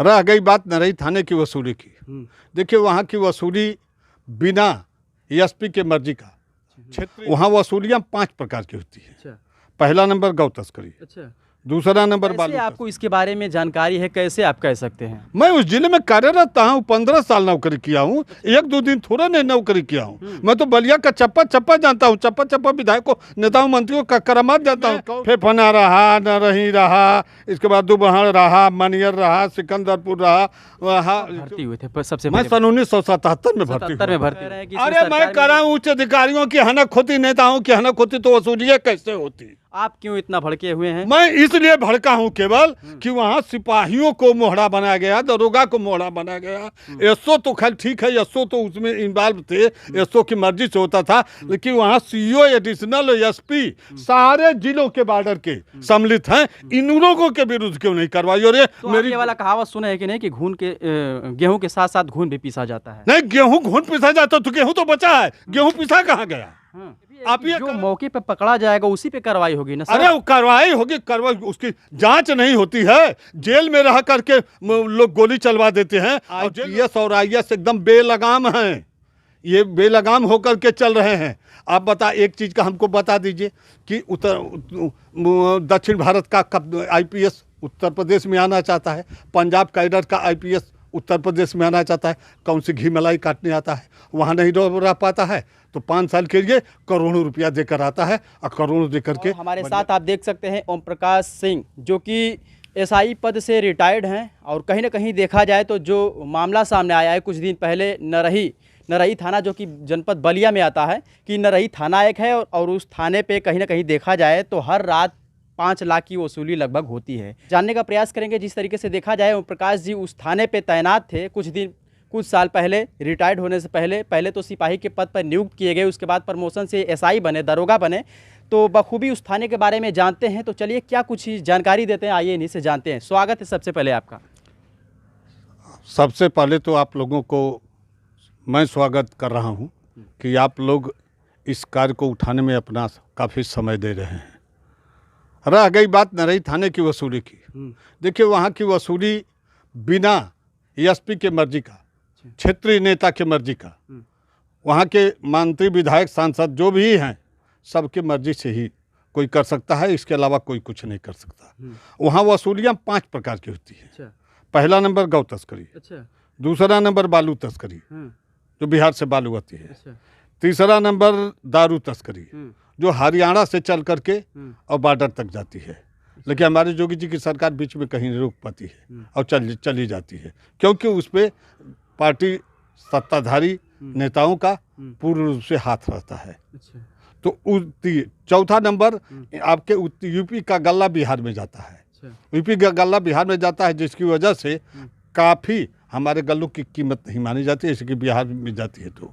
रह गई बात नरही थाने की वसूली की। देखिए वहाँ की वसूली बिना एसपी के मर्जी का क्षेत्र, वहाँ वसूलियाँ 5 प्रकार की होती है। अच्छा। पहला नंबर गौ तस्करी, अच्छा, दूसरा नंबर कैसे बालू आपको इसके बारे में जानकारी है, कैसे आप कह सकते हैं? मैं उस जिले में कार्यरत हूँ, 15 साल नौकरी किया हूँ, 1-2 दिन थोड़ा नहीं नौकरी किया हूँ। मैं तो बलिया का चप्पा चप्पा जानता हूँ, चप्पा चप्पा विधायकों नेताओं मंत्रियों का करामात जानता हूँ। फेफना रहा, नरही रहा, इसके बाद दुबहड़ रहा, मनियर रहा, सिकंदरपुर रहा, वहाँ भर्ती हुए थे सबसे मैं सन 1977 में भर्ती 77 में हुआ। भर्ती हुए। अरे मैं करा उच्च अधिकारियों की हनक होती, नेताओं की हनक होती तो वसूलियाँ कैसे होती? आप क्यों इतना भड़के हुए हैं? मैं इसलिए भड़का हूं केवल कि वहां सिपाहियों को मोहरा बनाया गया, दरोगा को मोहरा बनाया गया। एसओ तो खैर ठीक है, एसओ तो उसमें इन्वॉल्व थे, एसओ की मर्जी से होता था, लेकिन वहां सीओ, एडिशनल एसपी सारे जिलों के बॉर्डर के सम्मिलित हैं। इन लोगों के विरुद्ध क्यों नहीं करवाई? और ये तो मेरी ये वाला कहावत सुना है कि नहीं कि गेहूं के साथ साथ घून भी पीसा जाता है? नहीं, गेहूं घून पिसा जाता तो गेहूं तो बचा है, गेहूं पिसा कहाँ गया? आप ये जो मौके पे पकड़ा जाएगा उसी पे कार्रवाई होगी ना सर? अरे कार्रवाई होगी, कार्रवाई उसकी जांच नहीं होती है। जेल में रह करके लोग गोली चलवा देते हैं और आईपीएस और आईएएस एकदम बेलगाम हैं, ये बेलगाम होकर के चल रहे हैं। आप बता, एक चीज का हमको बता दीजिए कि दक्षिण भारत का आईपीएस उत्तर प्रदेश में आना चाहता है, पंजाब कैडर का आईपीएस उत्तर प्रदेश में आना चाहता है, कौन सी घी मलाई काटने आता है, वहाँ नहीं रह पाता है, तो 5 साल के लिए करोड़ों रुपया देकर आता है और करोड़ों देकर के। हमारे साथ आप देख सकते हैं ओम प्रकाश सिंह, जो कि एसआई पद से रिटायर्ड हैं, और कहीं ना कहीं देखा जाए तो जो मामला सामने आया है कुछ दिन पहले, नरही थाना जो कि जनपद बलिया में आता है, कि नरही थाना एक है और उस थाने पे कहीं ना कहीं देखा जाए तो हर रात 5 लाख की वसूली लगभग होती है। जानने का प्रयास करेंगे। जिस तरीके से देखा जाए ओम प्रकाश जी उस थाने पे तैनात थे कुछ साल पहले, रिटायर्ड होने से पहले तो सिपाही के पद पर नियुक्त किए गए, उसके बाद प्रमोशन से एसआई बने, दरोगा बने, तो बखूबी उस थाने के बारे में जानते हैं। तो चलिए क्या कुछ जानकारी देते हैं, आइए इन्हीं से जानते हैं। स्वागत है सबसे पहले आपका। सबसे पहले तो आप लोगों को मैं स्वागत कर रहा हूं कि आप लोग इस कार्य को उठाने में अपना काफ़ी समय दे रहे हैं। रह गई बात नरही थाने की वसूली की। देखिए वहाँ की वसूली बिना एसपी के मर्जी का, क्षेत्रीय नेता के मर्जी का, वहाँ के मंत्री विधायक सांसद जो भी हैं सबके मर्जी से ही कोई कर सकता है, इसके अलावा कोई कुछ नहीं कर सकता। वहाँ वसूलियाँ 5 प्रकार की होती है। अच्छा। पहला नंबर गौ तस्करी, अच्छा। दूसरा नंबर बालू तस्करी जो बिहार से बालू आती है, अच्छा। तीसरा नंबर दारू तस्करी जो हरियाणा से चल करके और बॉर्डर तक जाती है, लेकिन हमारे जोगी जी की सरकार बीच में कहीं नहीं रोक पाती है और चली जाती है, क्योंकि उस पर पार्टी सत्ताधारी नेताओं का पूर्ण रूप से हाथ रहता है। अच्छा। तो चौथा नंबर आपके यूपी का गल्ला बिहार में जाता है। यूपी का गल्ला बिहार में जाता है, जिसकी वजह से काफ़ी हमारे गल्लों की कीमत नहीं मानी जाती है, इसकी बिहार में जाती है। तो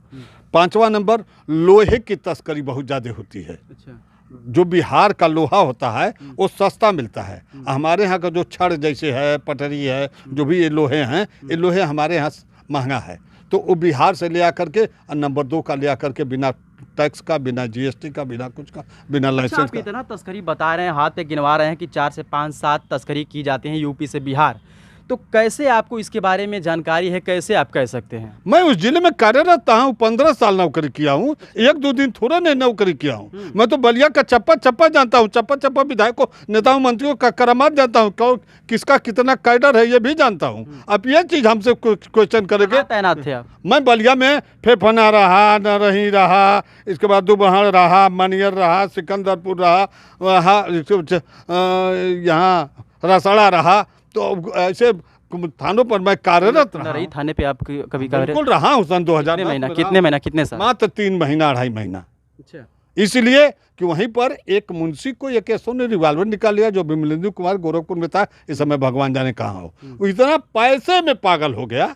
5वां नंबर लोहे की तस्करी बहुत ज़्यादा होती है। अच्छा। जो बिहार का लोहा होता है वो सस्ता मिलता है, हमारे यहाँ का जो छड़ जैसे है, पटरी है, जो भी ये लोहे हैं, ये लोहे हमारे यहाँ महंगा है, तो वो बिहार से ले आकर के, और नंबर 2 का ले आकर के बिना टैक्स का, बिना जीएसटी का, बिना कुछ का, बिना लाइसेंस आप इतना तस्करी बता रहे हैं, हाथ पे गिनवा रहे हैं कि 4 से 5 7 तस्करी की जाती हैं यूपी से बिहार, तो कैसे आपको इसके बारे में जानकारी है, कैसे आप कह सकते हैं? मैं उस जिले में कार्यरत हूँ, 15 साल नौकरी किया हूँ, 1-2 दिन थोड़ा नहीं नौकरी किया हूँ। मैं तो बलिया का चप्पा चप्पा जानता हूँ, चप्पा चप्पा विधायकों नेताओं मंत्रियों का करामात जानता हूँ, किसका कितना कैडर है ये भी जानता हूँ। आप ये चीज़ हमसे क्वेश्चन करेंगे। तैनात थे आप? मैं बलिया में फेफना रहा, नरही रहा, इसके बाद दुबहड़ रहा, मनियर रहा, सिकंदरपुर रहा, वहाँ यहाँ रसड़ा रहा, तो ऐसे थानों पर मैं कार्यरत रहा। नरही थाने पे आप कभी बिल्कुल रहा हूँ। सन 2000 कितने साल? मात्र 3 महीना 2.5 महीना। अच्छा। इसलिए कि वहीं पर एक मुंशी को एक एसओ ने रिवॉल्वर निकाल लिया जो विमलेंद्र कुमार गोरखपुर में था, इस समय भगवान जाने कहाँ हो, वो इतना पैसे में पागल हो गया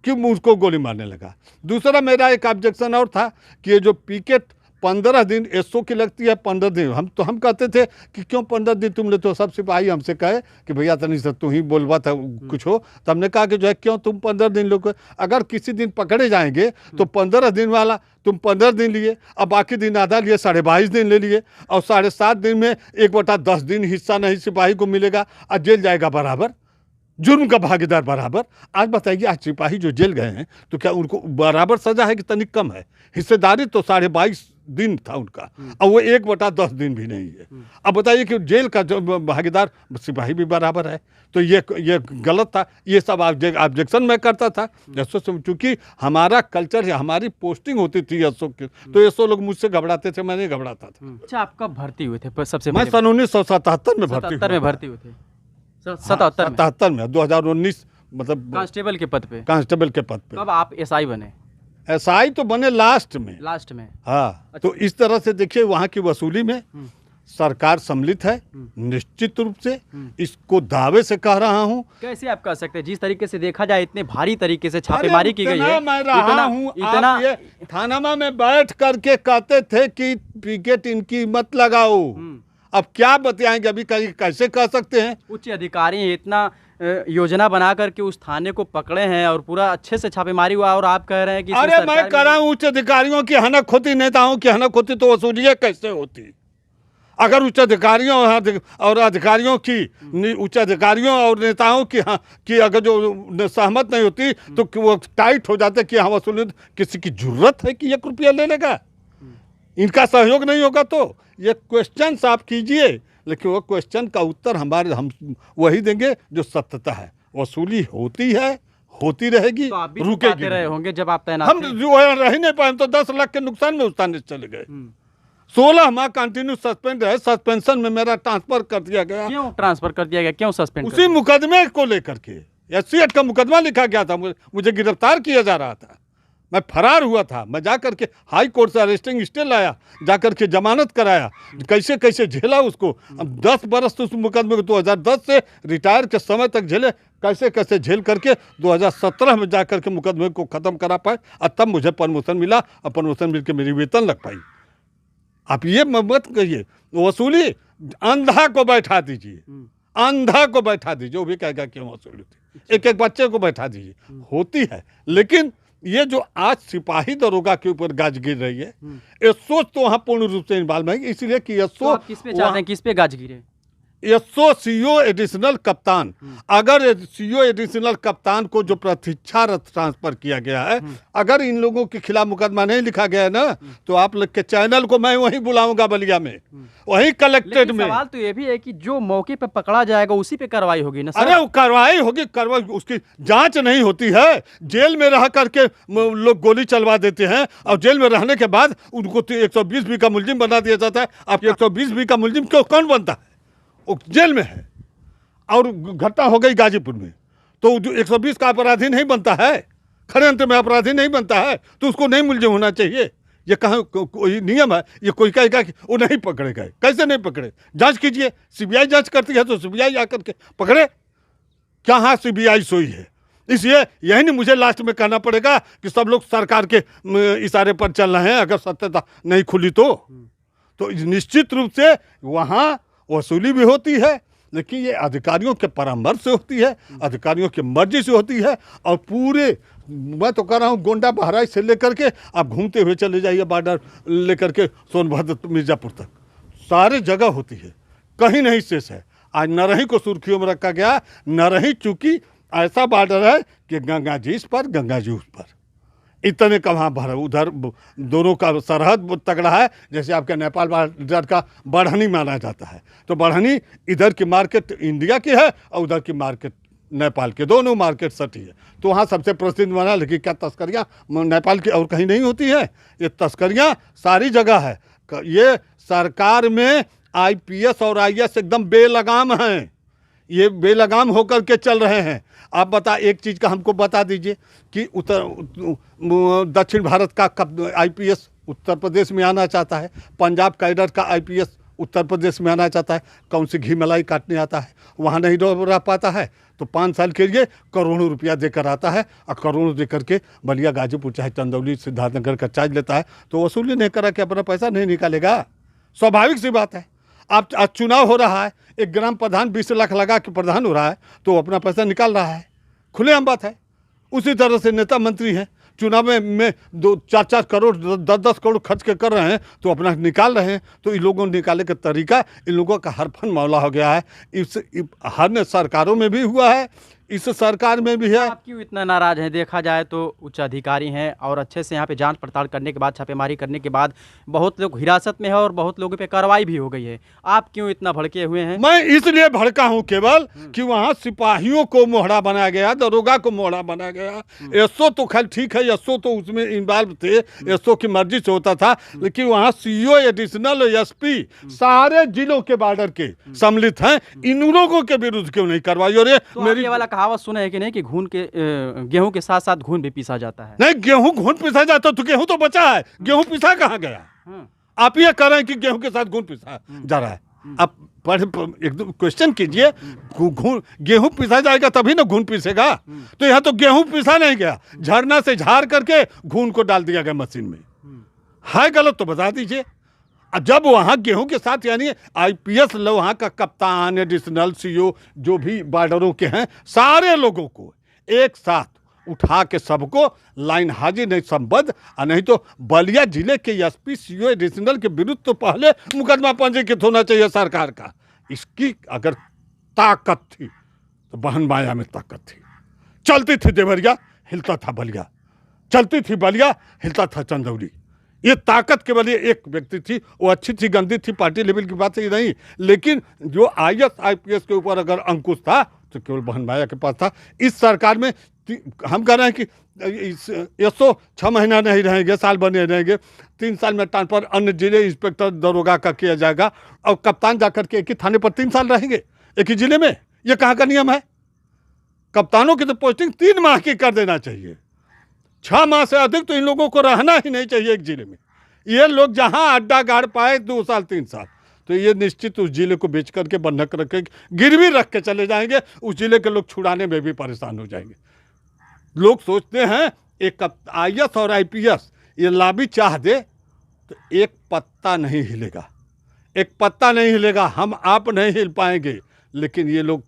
कि मुझको गोली मारने लगा। दूसरा मेरा एक ऑब्जेक्शन और था कि ये जो पिकेट 15 दिन एसओ की लगती है, 15 दिन हम कहते थे कि क्यों 15 दिन, तुमने तो सब सिपाही हमसे कहे कि भैया तनी सर तू ही बोलवा था कुछ हो, तो हमने कहा कि जो है क्यों तुम 15 दिन लोग, अगर किसी दिन पकड़े जाएंगे तो 15 दिन वाला तुम 15 दिन लिए, अब बाकी दिन आधा लिए, 22.5 दिन ले लिए, और 7.5 दिन में 1/10 दिन हिस्सा नहीं सिपाही को मिलेगा और जेल जाएगा बराबर। जुर्म का भागीदार बराबर। आज बताइए, आज सिपाही जो जेल गए हैं तो क्या उनको बराबर सजा है कि तनिक कम है? हिस्सेदारी तो 22.5 दिन था उनका, अब वो 1/10 दिन भी नहीं है। अब बताइए कि जेल का जो भागीदार सिपाही भी बराबर है, तो ये गलत था। ये सब ऑब्जेक्शन मैं करता था एसओ से, चूंकि हमारा कल्चर है, हमारी पोस्टिंग होती थी एसओ की, तो एसओ लोग मुझसे घबराते थे, मैं नहीं घबराता था। अच्छा, आप कब भर्ती हुए थे सबसे मैं पहले? सन 1977 में भर्ती 77 में हुआ। भर्ती हुए थे। 77 में 77 में 2019 मतलब कांस्टेबल के पद पे। कांस्टेबल के पद पे। कब आप एसआई बने? एसआई तो बने लास्ट में। लास्ट में। हाँ, तो इस तरह से देखिए वहाँ की वसूली में सरकार सम्मिलित है निश्चित रूप से। इसको दावे से कह रहा हूँ। कैसे आप कह सकते हैं, जिस तरीके से देखा जाए इतने भारी तरीके से छापेमारी की गई है? मैं रहा हूँ, आप ये थानामा में बैठ करके कहते थे कि पिकेट इनकी मत लगाओ। अब क्या बताएंगे, अभी कैसे कह सकते हैं? उच्च अधिकारी इतना योजना बना करके उस थाने को पकड़े हैं और पूरा अच्छे से छापेमारी हुआ, और आप कह रहे हैं कि अरे मैं कह रहा हूँ उच्च अधिकारियों की हनक होती, नेताओं की हनक होती तो वसूलियाँ कैसे होती? अगर उच्च अधिकारियों और अधिकारियों की, उच्च अधिकारियों और नेताओं की अगर जो सहमत नहीं होती तो वो टाइट हो जाते कि हाँ वसूली, किसी की जरूरत है कि 1 रुपया ले लेगा? इनका सहयोग नहीं होगा तो ये क्वेश्चन आप कीजिए, लेकिन वो क्वेश्चन का उत्तर हम वही देंगे जो सत्यता है। वसूली होती है, होती रहेगी, तो आप भी रुकेगी रहे होंगे जब आप तैनात हम थे। जो रह ही नहीं पाए, तो 10 लाख के नुकसान में उस थाने से चले गए। 16 माह कंटिन्यू सस्पेंड रहे, सस्पेंशन में मेरा ट्रांसफर कर दिया गया। क्यों ट्रांसफर कर दिया गया, क्यों सस्पेंड? उसी मुकदमे को लेकर के, एससीएट का मुकदमा लिखा गया था, मुझे गिरफ्तार किया जा रहा था, मैं फरार हुआ था। मैं जाकर के हाई कोर्ट से अरेस्टिंग स्टे लाया, जाकर के जमानत कराया, कैसे कैसे झेला उसको। अब 10 बरस तो उस मुकदमे को 2010 से रिटायर के समय तक झेले, कैसे कैसे झेल करके 2017 में जाकर के मुकदमे को ख़त्म करा पाए, और तब मुझे प्रमोशन मिला, और प्रमोशन मिल के मेरी वेतन लग पाई। आप ये मत कहिए वसूली, अंधा को बैठा दीजिए, अंधा को बैठा दीजिए, वो भी कहेगा क्यों वसूली होती। एक बच्चे को बैठा दीजिए, होती है। लेकिन ये जो आज सिपाही दरोगा के ऊपर गाज गिर रही है, ये सोच तो वहाँ पूर्ण रूप से इन्वॉल्व है, इसलिए कि ये तो आप किस पे चाहते हैं, किस पे गाज गिरे? एसओ सीओ एडिशनल कप्तान, अगर सीओ एडिशनल कप्तान को जो प्रतीक्षारत ट्रांसफर किया गया है, अगर इन लोगों के खिलाफ मुकदमा नहीं लिखा गया है ना, तो आप लोग के चैनल को मैं वहीं बुलाऊंगा बलिया में, वहीं कलेक्ट्रेट में। सवाल तो ये भी है कि जो मौके पे पकड़ा जाएगा उसी पे कार्रवाई होगी ना सर? अरे वो कार्रवाई होगी, कार्रवाई, उसकी जांच नहीं होती है। जेल में रह करके लोग गोली चलवा देते हैं, और जेल में रहने के बाद उनको 120B का मुलजिम बना दिया जाता है। आप 120B का मुलजिम क्यों कौन बनता है? वो जेल में है। और घटना हो गई गाजीपुर में, तो जो 120 का अपराधी नहीं बनता है, खड़े अंत में अपराधी नहीं बनता है, तो उसको नहीं मुलजिम होना चाहिए। ये कहाँ कोई नियम है? ये कोई कहेगा कि वो नहीं पकड़े गए, कैसे नहीं पकड़े? जांच कीजिए, सीबीआई जांच करती है तो सीबीआई आकर के पकड़े। क्या हाँ सीबीआई सोई है? इसलिए यही नहीं मुझे लास्ट में कहना पड़ेगा कि सब लोग सरकार के इशारे पर चल रहे हैं, अगर सत्यता नहीं खुली तो निश्चित रूप से वहाँ वसूली भी होती है, लेकिन ये अधिकारियों के परामर्श से होती है, अधिकारियों की मर्जी से होती है। और पूरे, मैं तो कह रहा हूँ गोंडा बहराइच से लेकर के आप घूमते हुए चले जाइए बॉर्डर लेकर के सोनभद्र मिर्जापुर तक, सारे जगह होती है, कहीं नहीं शेष है। आज नरही को सुर्खियों में रखा गया। नरही चूंकि ऐसा बॉर्डर है कि गंगा जी इस पर, गंगा जी उस पर, इतने का वहाँ भर, उधर दोनों का सरहद तगड़ा है। जैसे आपके नेपाल बॉर्डर का बढ़नी माना जाता है, तो बढ़नी इधर की मार्केट इंडिया की है और उधर की मार्केट नेपाल के, दोनों मार्केट सटी है। तो वहाँ सबसे प्रसिद्ध माना, लेकिन क्या तस्करियाँ नेपाल की और कहीं नहीं होती है? ये तस्करियाँ सारी जगह है। ये सरकार में IPS और IAS एकदम बेलगाम हैं, ये बेलगाम होकर के चल रहे हैं। आप एक चीज़ का हमको बता दीजिए कि दक्षिण भारत का IPS उत्तर प्रदेश में आना चाहता है, पंजाब कैडर का IPS उत्तर प्रदेश में आना चाहता है, कौन सी घी मलाई काटने आता है, वहाँ नहीं रह पाता है, तो 5 साल के लिए करोड़ों रुपया देकर आता है, और करोड़ों देकर के बलिया गाजीपुर चाहे चंदौली सिद्धार्थनगर का चार्ज लेता है, तो वसूली नहीं करा के अपना पैसा नहीं निकालेगा। स्वाभाविक सी बात है। आप आज चुनाव हो रहा है, एक ग्राम प्रधान 20 लाख लगा के प्रधान हो रहा है, तो अपना पैसा निकाल रहा है, खुलेआम बात है। उसी तरह से नेता मंत्री हैं, चुनाव में 2-4 करोड़ 10-10 करोड़ खर्च के कर रहे हैं, तो अपना निकाल रहे हैं। तो इन लोगों निकाले का तरीका, इन लोगों का हरफन मामला हो गया है। इस हर सरकारों में भी हुआ है, इस सरकार में भी है। आप क्यों इतना नाराज हैं? देखा जाए तो उच्च अधिकारी हैं और अच्छे से यहाँ पे जांच पड़ताल करने के बाद, छापेमारी करने के बाद बहुत लोग हिरासत में है और बहुत लोगों पे कार्रवाई भी हो गई है। आप क्यों इतना भड़के हुए हैं? मैं इसलिए भड़का हूं केवल कि वहां सिपाहियों को मोहरा बनाया गया, दरोगा को मोहरा बनाया गया। एसओ तो खैर ठीक है, एसओ तो उसमें इन्वॉल्व थे, एसओ की मर्जी से होता था, लेकिन वहां सीओ, एडिशनल एसपी सारे जिलों के बॉर्डर के सम्मिलित हैं। इन लोगों के विरुद्ध क्यों नहीं कार्रवाई? और तो मेरी ये वाला कहावत सुना है कि नहीं कि गेहूं के साथ साथ घून भी पीसा जाता है? नहीं, गेहूं घून पिसा जाता तो गेहूं तो बचा है, गेहूं पिसा कहाँ गया? आप ये कह रहे हैं कि गेहूं के साथ घून पिसा जा रहा है। आप एकदम क्वेश्चन कीजिए, गेहूं पिसा जाएगा तभी ना घून पिसेगा। तो यहाँ तो गेहूं पिसा नहीं गया, झरना से झाड़ करके घून को डाल दिया गया मशीन में। है गलत तो बता दीजिए। जब वहाँ गेहूं के साथ यानी आईपीएस वहाँ का कप्तान, एडिशनल सीओ जो भी बॉर्डरों के हैं, सारे लोगों को एक साथ उठा के सबको लाइन हाजिर नहीं संबद्ध, और नहीं तो बलिया जिले के एसपी, सीओ, एडिशनल के विरुद्ध तो पहले मुकदमा पंजीकृत होना चाहिए सरकार का। इसकी अगर ताकत थी तो बहन माया में ताकत थी। चलती थी देवरिया, हिलता था बलिया, चलती थी बलिया, हिलता था चंदौली। ये ताकत केवल ये एक व्यक्ति थी। वो अच्छी थी, गंदी थी, पार्टी लेवल की बात ही नहीं, लेकिन जो आईएएस आईपीएस के ऊपर अगर अंकुश था तो केवल बहन माया के पास था। इस सरकार में हम कह रहे हैं कि एसओ 6 महीना नहीं रहेंगे, साल बने रहेंगे, 3 साल में ट्रांसफर अन्य जिले इंस्पेक्टर दरोगा का किया जाएगा, और कप्तान जाकर के एक ही थाने पर 3 साल रहेंगे एक ही जिले में। ये कहाँ का नियम है? कप्तानों की तो पोस्टिंग 3 माह की कर देना चाहिए। 6 माह से अधिक तो इन लोगों को रहना ही नहीं चाहिए एक जिले में। ये लोग जहां अड्डा गाड़ पाए 2 साल 3 साल, तो ये निश्चित उस जिले को बेच करके, बंधक रख के, गिरवी रख के चले जाएंगे। उस जिले के लोग छुड़ाने में भी परेशान हो जाएंगे। लोग सोचते हैं एक आईएएस और आईपीएस ये लाभी चाह दे तो एक पत्ता नहीं हिलेगा, एक पत्ता नहीं हिलेगा, हम आप नहीं हिल पाएंगे। लेकिन ये लोग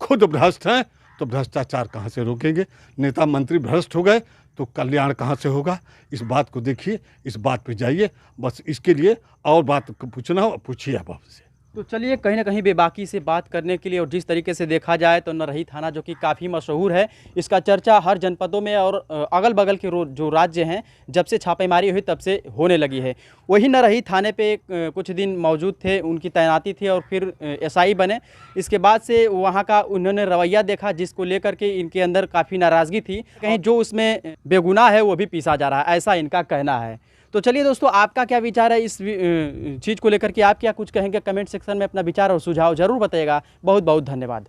खुद भ्रष्ट हैं, तो भ्रष्टाचार कहाँ से रोकेंगे? नेता मंत्री भ्रष्ट हो गए तो कल्याण कहाँ से होगा? इस बात को देखिए, इस बात पे जाइए। बस इसके लिए और बात पूछना हो पूछिए आप आपसे। तो चलिए, कहीं ना कहीं बेबाकी से बात करने के लिए, और जिस तरीके से देखा जाए तो नरही थाना जो कि काफ़ी मशहूर है, इसका चर्चा हर जनपदों में और अगल बगल के जो राज्य हैं, जब से छापेमारी हुई तब से होने लगी है। वही नरही थाने पे कुछ दिन मौजूद थे, उनकी तैनाती थी और फिर एसआई बने। इसके बाद से वहाँ का उन्होंने रवैया देखा, जिसको लेकर के इनके अंदर काफ़ी नाराज़गी थी। कहीं जो उसमें बेगुनाह है वो भी पीसा जा रहा है, ऐसा इनका कहना है। तो चलिए दोस्तों, आपका क्या विचार है इस चीज़ को लेकर के? आप क्या कुछ कहेंगे? कमेंट सेक्शन में अपना विचार और सुझाव जरूर बताइएगा। बहुत बहुत धन्यवाद।